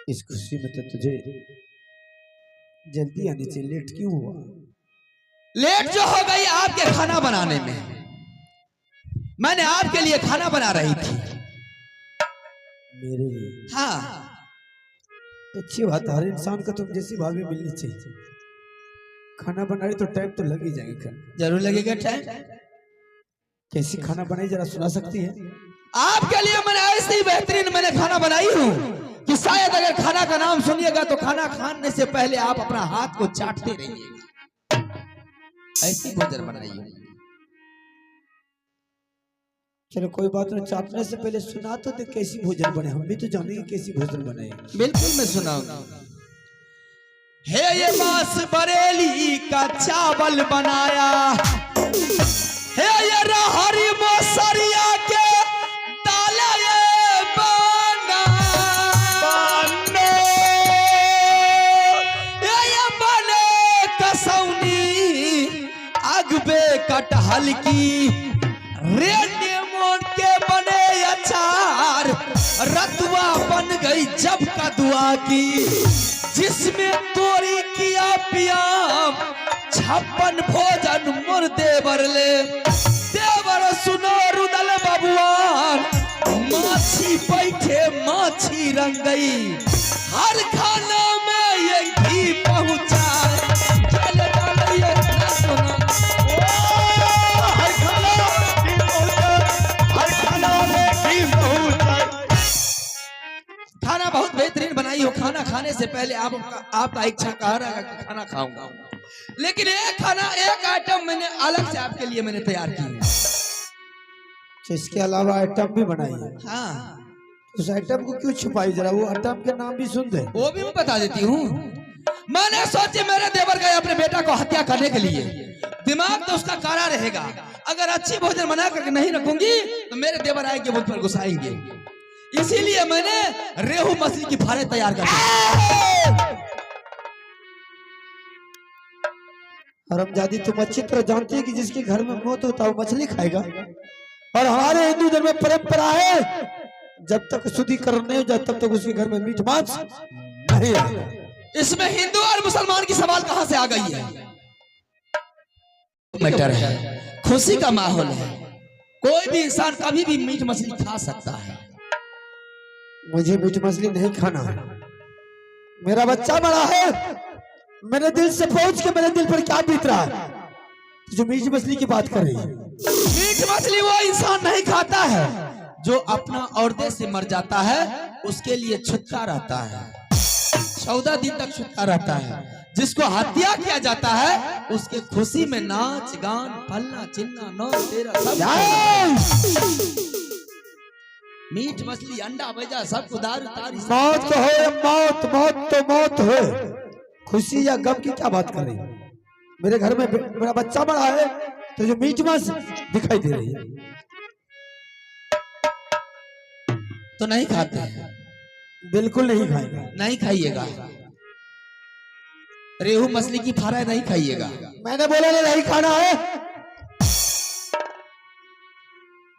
इस खुशी में तो तुझे जल्दी आनी चाहिए, लेट क्यों हुआ? लेट जो हो गई आपके खाना बनाने में। मैंने आपके लिए खाना बना रही थी। मेरे लिए? हाँ। अच्छी बात है, हर इंसान को तुम जैसी भाभी मिलनी चाहिए। खाना बना रही तो टाइम तो लग ही जाएगा। जरूर लगेगा टाइम। कैसी खाना बनाई जरा सुना सकती है? आपके लिए मैंने ऐसी बेहतरीन मैंने खाना बनाई हूँ कि शायद अगर खाना का नाम सुनिएगा तो खाना खाने से पहले आप अपना हाथ को चाटते रहिएगा। ऐसी भोजन बनाई हूँ। चलो कोई बात नहीं, चाटने से पहले सुना तो दे कैसी भोजन बने, हम भी तो जानेंगे कैसी भोजन बने। बिल्कुल मैं सुनाऊंगा। है ये बास बरेली का चावल बनाया है, ये हरी मोसरिया के दाला ये बना ये बने कसौनी अगबे कटहल की रे नेमोन के बने अचार रतुआ बन गई जब का दुआ की जिसमें तोरी किया पिया 56 भोजन मोर देवर ले देवर सुनो रुदल बबुआन माछी बैठे माछी रंग गई हर खाना में ये घी पहुंचा खाना बहुत बेहतरीन बनाई हो। खाना खाने से पहले आपका इच्छा कह रहा है कि खाना खाऊंगा, लेकिन एक खाना एक आइटम मैंने अलग से आपके लिए मैंने तैयार की है। इसके अलावा आइटम भी बनाई है? हाँ। उस आइटम को क्यों छुपाई, जरा वो आइटम के नाम भी सुन दे। वो भी मैं बता देती हूँ। मैंने सोचे मेरे देवर गए अपने बेटा को हत्या करने के लिए, दिमाग तो उसका काला रहेगा। अगर अच्छी भोजन बना करके नहीं रखूंगी तो मेरे देवर आएंगे मुझ पर गुस्साएंगे, इसीलिए मैंने रेहू मछली की फारे तैयार कर दी। हरामजादी, तुम अच्छी तरह जानती है कि जिसके घर में मौत होता है वो मछली खाएगा, और हमारे हिंदू धर्म में परंपरा है जब तक शुद्धिकरण नहीं हो जाए तब तक उसके घर में मीट मांस नहीं आएगा। इसमें हिंदू और मुसलमान की सवाल कहां से आ गई है? मैटर है, खुशी का माहौल है, कोई भी इंसान कभी भी मीट मछली खा सकता है। मुझे मीट मछली नहीं खाना है, मेरा बच्चा बड़ा है, मेरे दिल से पहुंच के मेरे दिल पर क्या बीत रहा है जो मीट मछली की बात कर रही है। मीट मछली वो इंसान नहीं खाता है जो अपना औरदे से मर जाता है, उसके लिए छुटका रहता है, 14 दिन तक छुटका रहता है। जिसको हत्या किया जाता है उसके खुशी में नाच गान फलना चिन्ना नौ तेरा सब मीट मछली अंडा बेजा सब दारू तारी मौत हो मौत, मौत तो मौत हो, खुशी या गम की क्या बात कर रही है? मेरे घर में मेरा बच्चा बड़ा है तो जो मीट मांस दिखाई दे रही है तो नहीं खाते हैं? बिल्कुल नहीं खाएगा। नहीं खाइएगा, रेहू मछली की फारा नहीं खाइएगा। मैंने बोला नहीं खाना है।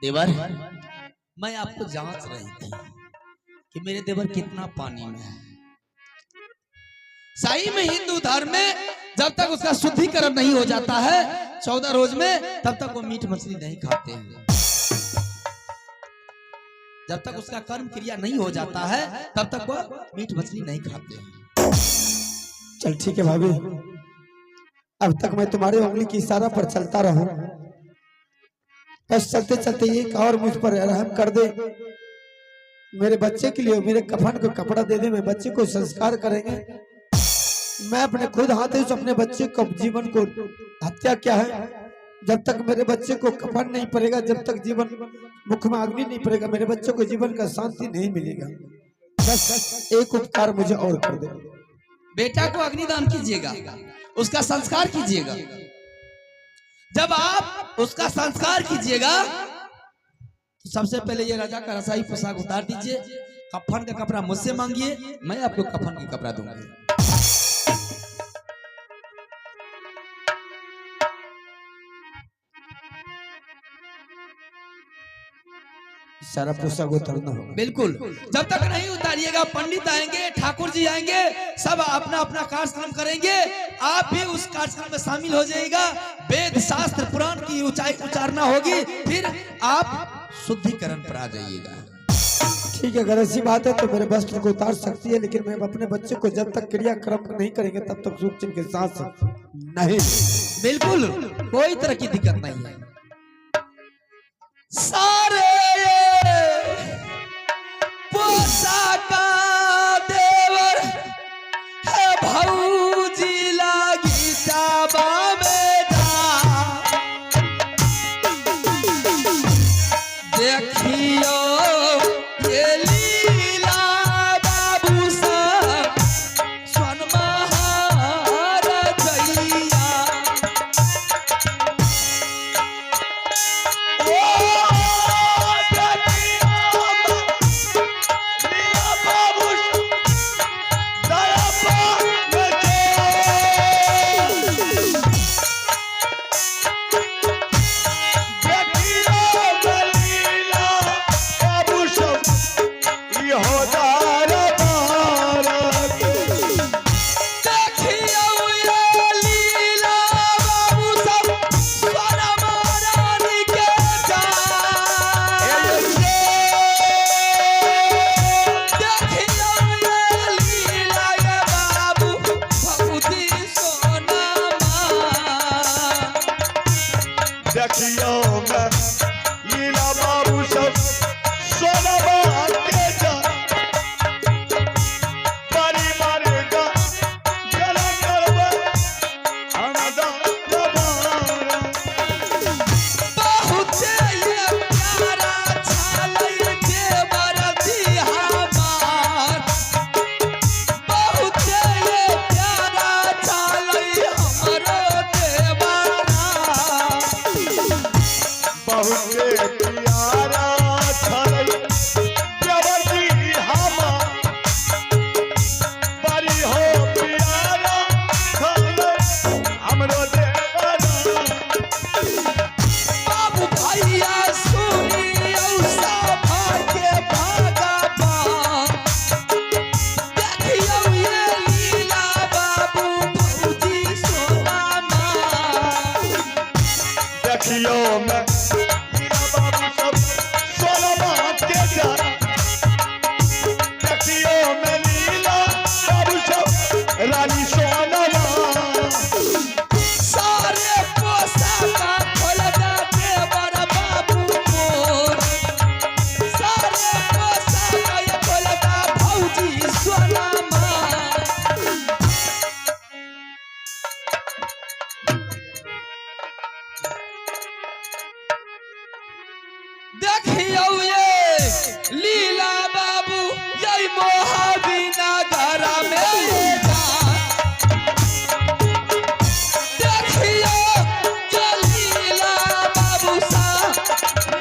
देवर, मैं आपको जांच रही थी कि मेरे देवर कितना पानी में है। सही में हिंदू धर्म में जब तक उसका शुद्धिकरण नहीं हो जाता है 14 रोज में, तब तक वो मीट मछली नहीं खाते हैं। जब तक उसका कर्म क्रिया नहीं हो जाता है तब तक वो मीट मछली नहीं खाते हैं। चल ठीक है भाभी, अब तक मैं तुम्हारे उंगली की इशारा पर चलता रहूं, बस चलते चलते एक और मुझ पर रहम कर दे। मेरे बच्चे के लिए मेरे कफन को कपड़ा दे दे, मैं बच्चे को संस्कार करेंगे। मैं अपने खुद हाथों से अपने बच्चे को जीवन को हत्या किया है, जब तक मेरे बच्चे को कफन नहीं पड़ेगा, जब तक जीवन मुख में अग्नि नहीं पड़ेगा, मेरे बच्चों को जीवन का शांति नहीं मिलेगा। बस एक उपकार मुझे और कर दे। बेटा को अग्निदान कीजिएगा, उसका संस्कार कीजिएगा। जब आप उसका संस्कार कीजिएगा तो सबसे पहले ये राजा का रसाई पोशाक उतार दीजिए, कफन का कपड़ा मुझसे मांगिए, मैं आपको कफन का कपड़ा दूंगा। सारा पोशाक उतरना होगा। बिल्कुल, जब तक नहीं उतारिएगा पंडित आएंगे, ठाकुर जी आएंगे, सब अपना अपना कार्यक्रम करेंगे, आप भी उस कार्यक्रम में शामिल हो जाइएगा। वेद शास्त्र पुराण की ऊंचाई उचारना होगी, फिर आप शुद्धिकरण पर आ जाइएगा। ठीक है, अगर ऐसी बात है तो मेरे वस्त्र को उतार सकती है, लेकिन मैं अपने बच्चे को जब तक क्रियाक्रम नहीं करेंगे तब तक सूख चिन्ह के साथ नहीं। बिल्कुल, कोई तरह की दिक्कत नहीं है। सारे पोशाका देवर है भौजी लागी जाबा में जा, देखियो ये लीला बाबू सब स्वन महाराजैया। देखियो ये लीला बाबू यही मोहाबीना घरा में जा, देखियो ये लीला बाबू सा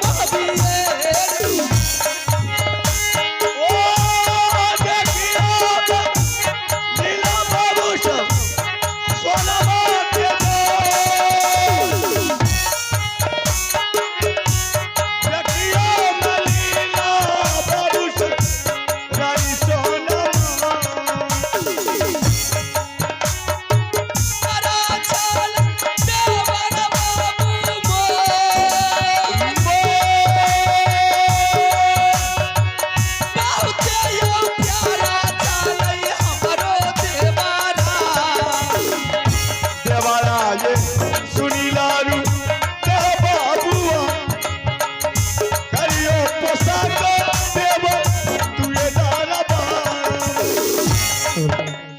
मोहबिए। ओ देखियो लीला बाबू सा सोनमा के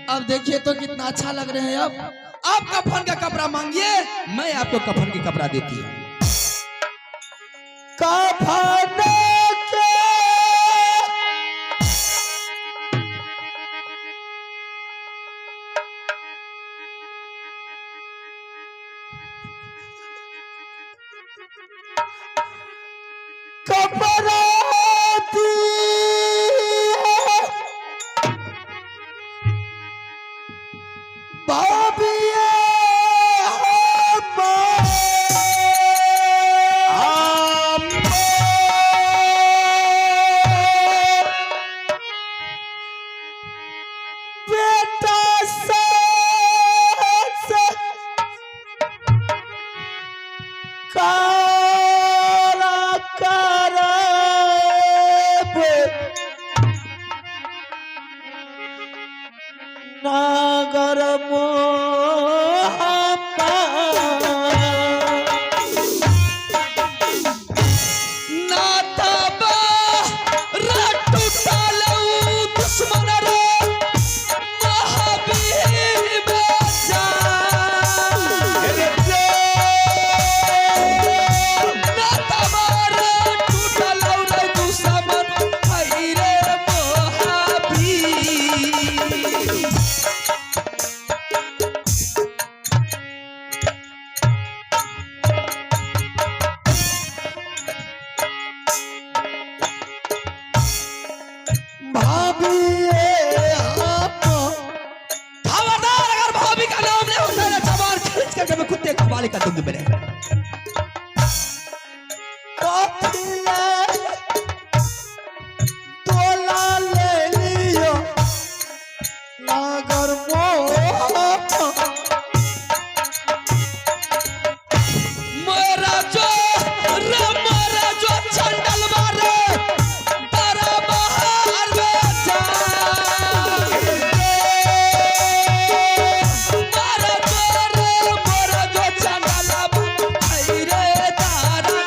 अब देखिए तो कितना अच्छा लग रहे हैं। अब आप कफन का कपड़ा मांगिए, मैं आपको कफन की कपड़ा देती हूँ। कफन के कपड़ा कपाले का दूंगी मेरे। तोला ले लियो नागर मोरा जो मोरा जो चंडल मारे तारा बाहर में जा मोरा जो चंडल आई रे तारा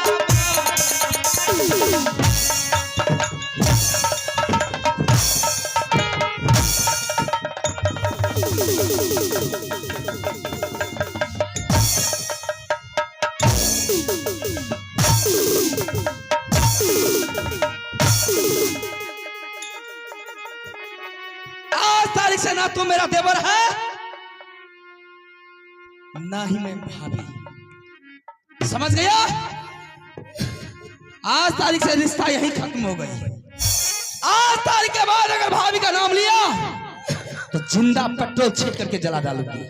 आज तारीख से ना तू मेरा देवर है ना ही मैं भाभी, समझ गया? आज तारीख से रिश्ता यही खत्म हो गई। आज तारीख के बाद अगर भाभी का नाम लिया तो जिंदा पेट्रोल छीट करके जला डालूंगी।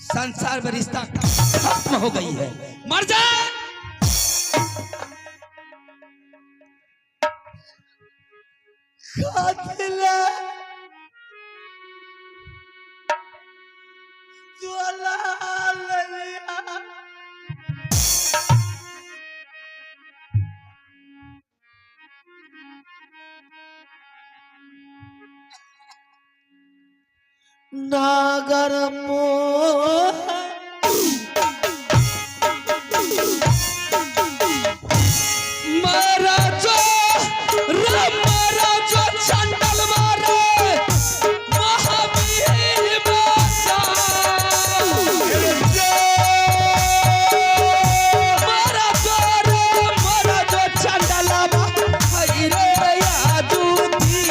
संसार में रिश्ता खत्म हो गई है, मर जा। नागर मोह मारा जो चंडल मारे महावीर बासा मारा जो चंडल मारे रे यादूती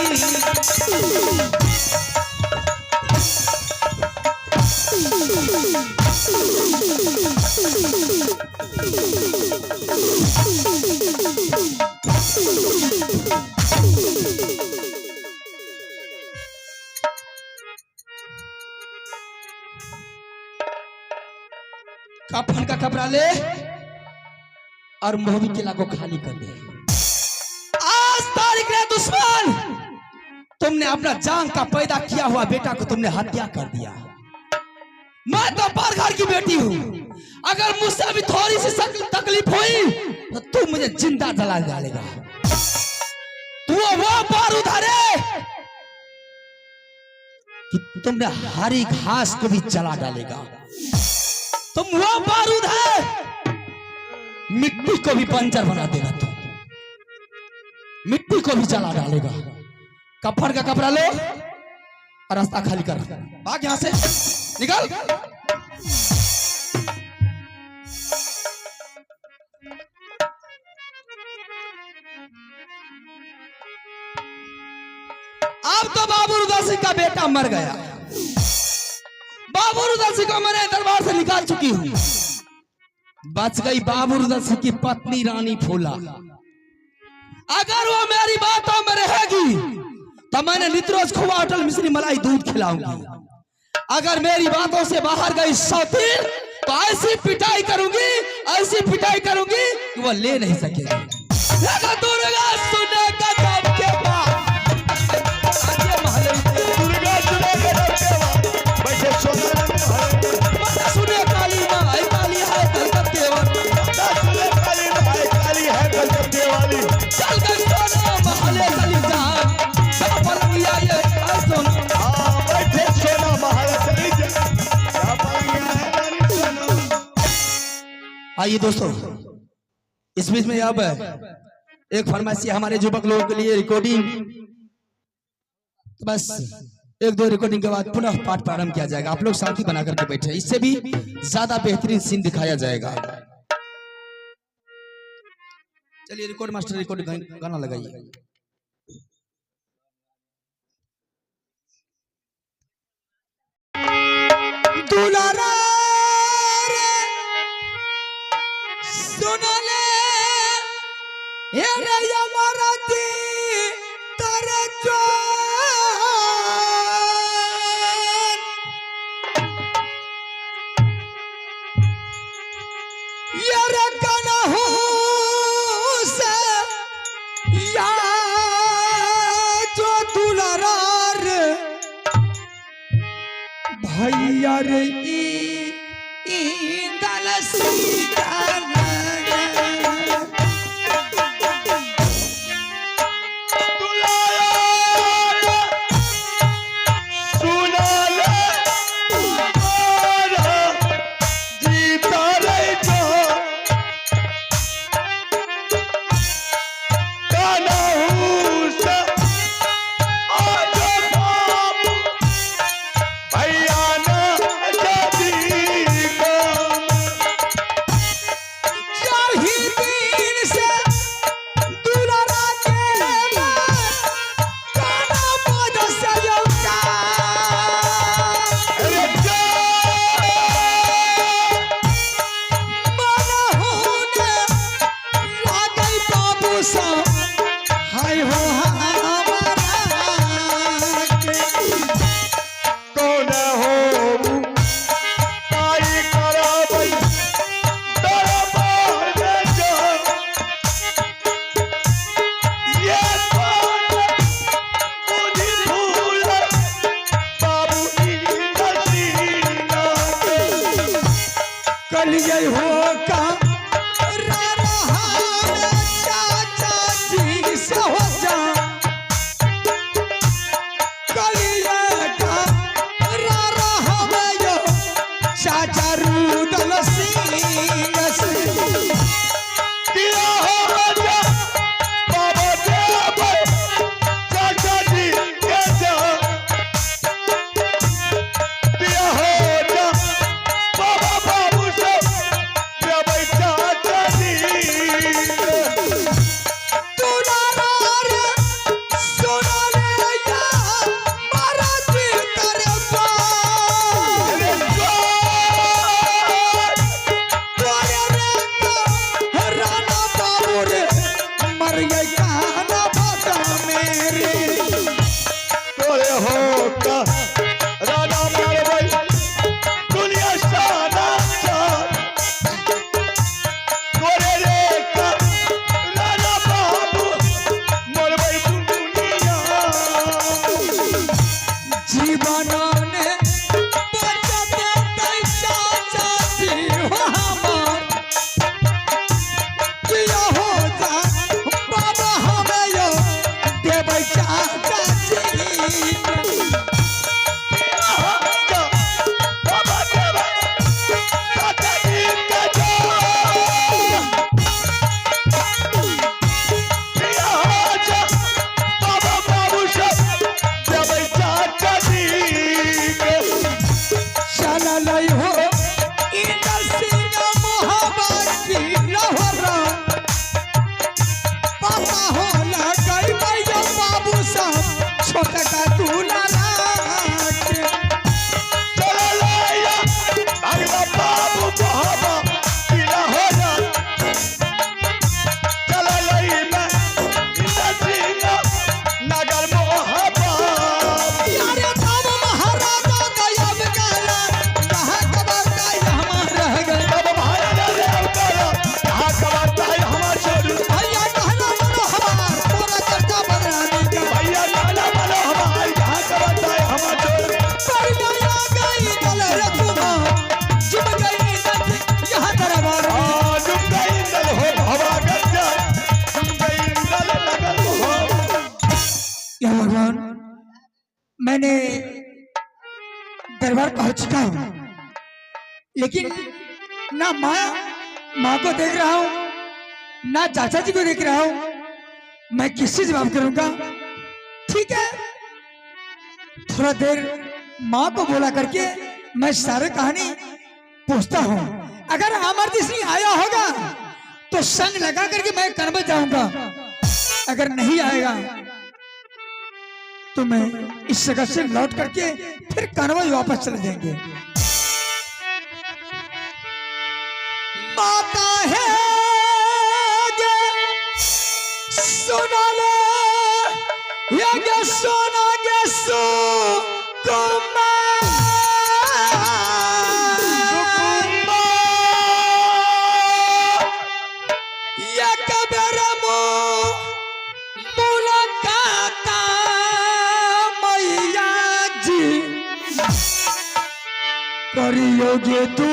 कफन का कपड़ा ले और मोहबी किला को खाली कर दे। आज तारीख रे दुश्मन, तुमने अपना जान का पैदा किया हुआ बेटा को तुमने हत्या कर दिया। मैं तो पर घर की बेटी हूँ, अगर मुझसे अभी थोड़ी सी तकलीफ हुई तो तू मुझे जिंदा जला डालेगा। तू वो बारूद है कि तुमने हरी घास को भी जला डालेगा। तुम वो बारूद है मिट्टी को भी बंजर बना देगा, तुम मिट्टी को भी जला डालेगा। कफन का कपड़ा लो और रास्ता खाली कर, भाग यहां से, निकल। अब तो बाबू रुदल सिंह का बेटा मर गया। बाबू रुदल सिंह को मैंने दरबार से निकाल चुकी हूँ। बच गई बाबू रुदल सिंह की पत्नी रानी फूला। अगर वो मेरी बातों में रहेगी तो मैंने नित्रोज खोआ होटल मिश्री मलाई दूध खिलाऊंगी। अगर मेरी बातों से बाहर गई सौतीन तो ऐसी पिटाई करूंगी, ऐसी पिटाई करूंगी कि वो ले नहीं सकेगी। आइए दोस्तों, इस बीच में अब एक फरमाइशी हमारे युवक लोगों के लिए रिकॉर्डिंग, बस एक दो रिकॉर्डिंग के बाद पुनः पाठ प्रारंभ किया जाएगा। आप लोग शांति बना करके बैठे, इससे भी ज्यादा बेहतरीन सीन दिखाया जाएगा। चलिए रिकॉर्ड मास्टर, रिकॉर्ड गाना लगाइए। दुलारा सुन ले ये रे अमरती तेरे ये रे कनहू से या जो दुलारा रे भैया रे ई दल सीता मैंने दरबार पहुंच चुका हूं, लेकिन ना माँ माँ को देख रहा हूँ, ना चाचा जी को देख रहा हूँ, मैं किससे जवाब करूंगा? ठीक है, थोड़ा देर माँ को बोला करके मैं सारे कहानी पूछता हूँ। अगर अमरजीत सिंह आया होगा तो संग लगा करके मैं कनबल जाऊंगा, अगर नहीं आएगा तो मैं इस जगह से लौट करके फिर कनबल वापस चले जाएंगे। माता है सुना ले ये सोना के करियोगे तू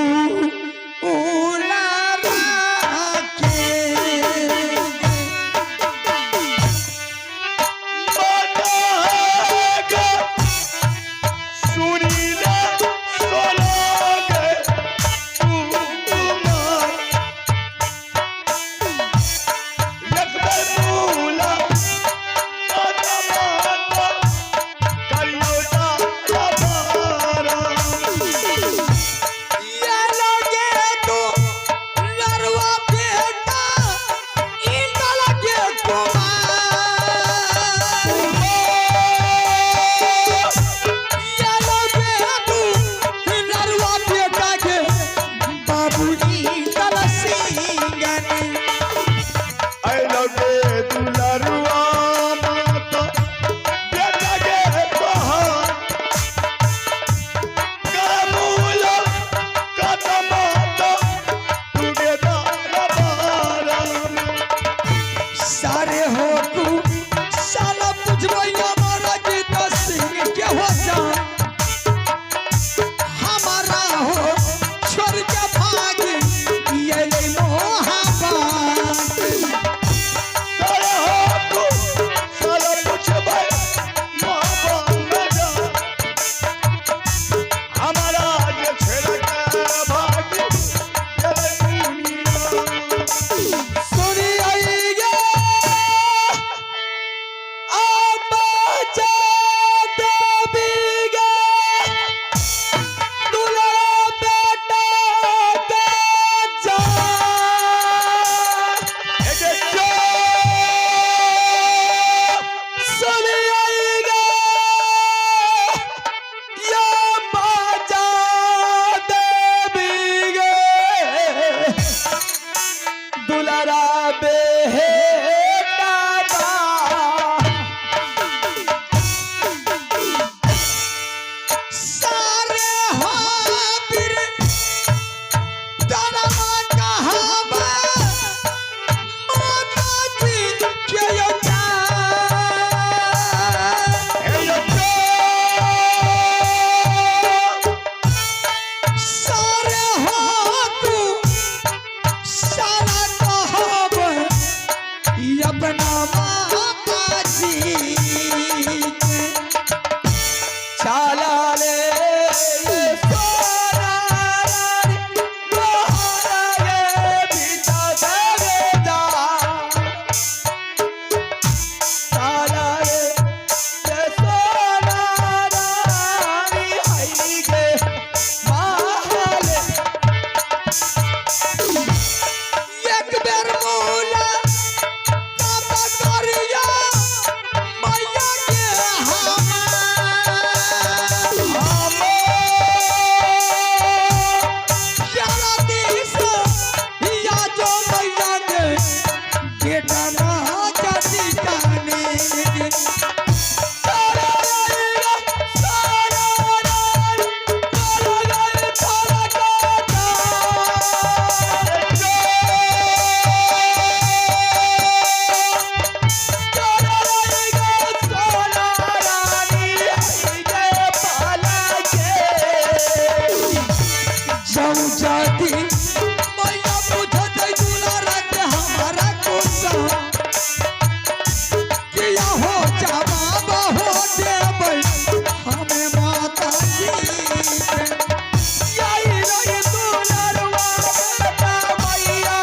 मैया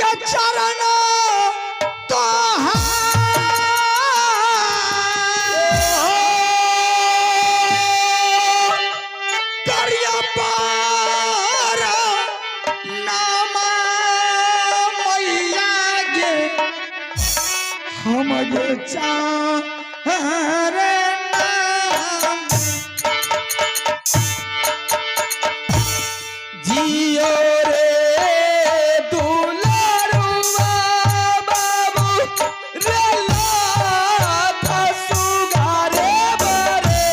के चरण तो करिया पार नाम मैया गे हम गे चारे जियो रे दुलारुआ बाबू रे लाथ सुगारे बरे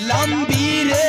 लंबी रे